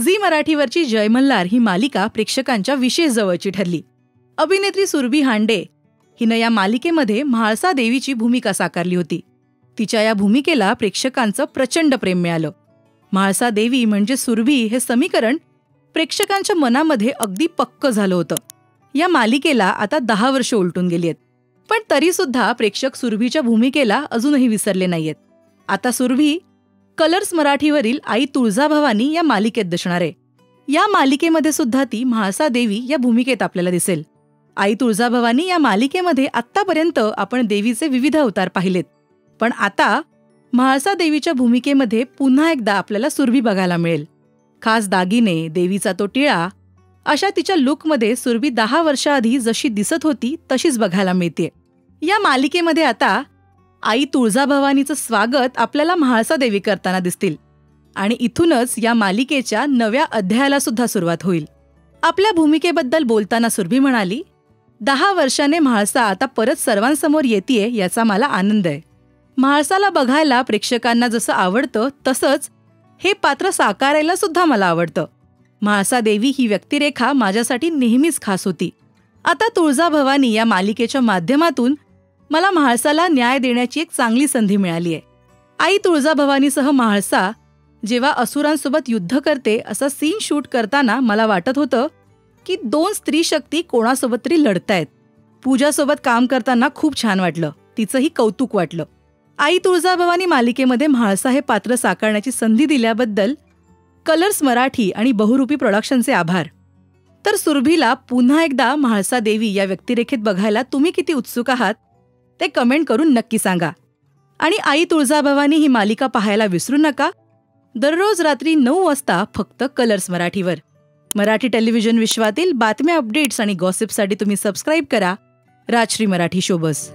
Zee मराठीवरची जय मल्हार ही मालिका प्रेक्षकांच्या विशेष जवळची ठरली. अभिनेत्री सुरभी हांडे हिनं या मालिकेमध्ये म्हाळसा देवीची भूमिका साकारली होती. तिच्या या भूमिकेला प्रेक्षकांचं प्रचंड प्रेम मिळालं. म्हाळसा देवी म्हणजे सुरभी हे समीकरण प्रेक्षकांच्या मनामध्ये अगदी पक्क झालं होतं. या मालिकेला आता 10 वर्ष उलटून गेली आहेत, पण तरीसुद्धा प्रेक्षक सुरभीच्या भूमिकेला अजूनही विसरले नाहीयेत. आता सुरभी कलर्स मराठीवरील आई तुळजाभवानी या मालिकेत दिसणार आहे. या मालिकेमध्ये सुद्धा ती म्हाळसा देवी या भूमिकेत आपल्याला दिसेल. आई तुळजाभवानी या मालिकेमध्ये आत्तापर्यंत आपण देवीचे विविध अवतार पाहिलेत, पण आता म्हाळसा देवीच्या भूमिकेमध्ये पुन्हा एकदा आपल्याला सुरभी बघायला मिळेल. खास दागिने, देवीचा तो टिळा, अशा तिच्या लुकमध्ये सुरभी 10 वर्षाआधी जशी दिसत होती तशीच बघायला मिळते. या मालिकेमध्ये आता आई तुळजाभवानीचं स्वागत आपल्याला म्हाळसा देवी करताना दिसतील आणि इथूनच या मालिकेच्या नव्या अध्यायाला सुद्धा सुरुवात होईल. आपल्या भूमिकेबद्दल बोलताना सुरभी म्हणाली, 10 वर्षाने म्हाळसा आता परत सर्वांसमोर येतेय याचा मला आनंद आहे. म्हाळसाला बघायला प्रेक्षकांना जसं आवडतं तसंच हे पात्र साकारायला सुद्धा मला आवडतं. म्हाळसा देवी ही व्यक्तिरेखा माझ्यासाठी नेहमीच खास होती. आता तुळजाभवानी या मालिकेच्या माध्यमातून मला म्हाळसाला न्याय देण्याची एक चांगली संधी मिळाली आहे. आई तुळजाभवानीसह म्हाळसा जेव्हा असुरांसोबत युद्ध करते असा सीन शूट करताना मला वाटत होतं की 2 स्त्री शक्ती कोणासोबत तरी लढतायत. पूजासोबत काम करताना खूप छान वाटलं, तिचंही कौतुक वाटलं. आई तुळजाभवानी मालिकेमध्ये म्हाळसा हे पात्र साकारण्याची संधी दिल्याबद्दल कलर्स मराठी आणि बहुरूपी प्रोडक्शनचे आभार. तर सुरभीला पुन्हा एकदा म्हाळसा देवी या व्यक्तिरेखेत बघायला तुम्ही किती उत्सुक आहात ते कमेंट करून नक्की सांगा. आणि आई तुळजाभवानी ही मालिका पाहायला विसरू नका. दररोज रात्री 9 वाजता फक्त कलर्स मराठीवर. मराठी टेलिव्हिजन विश्वातील बातम्या, अपडेट्स आणि गॉसिपसाठी तुम्ही सबस्क्राईब करा राजश्री मराठी शोबस.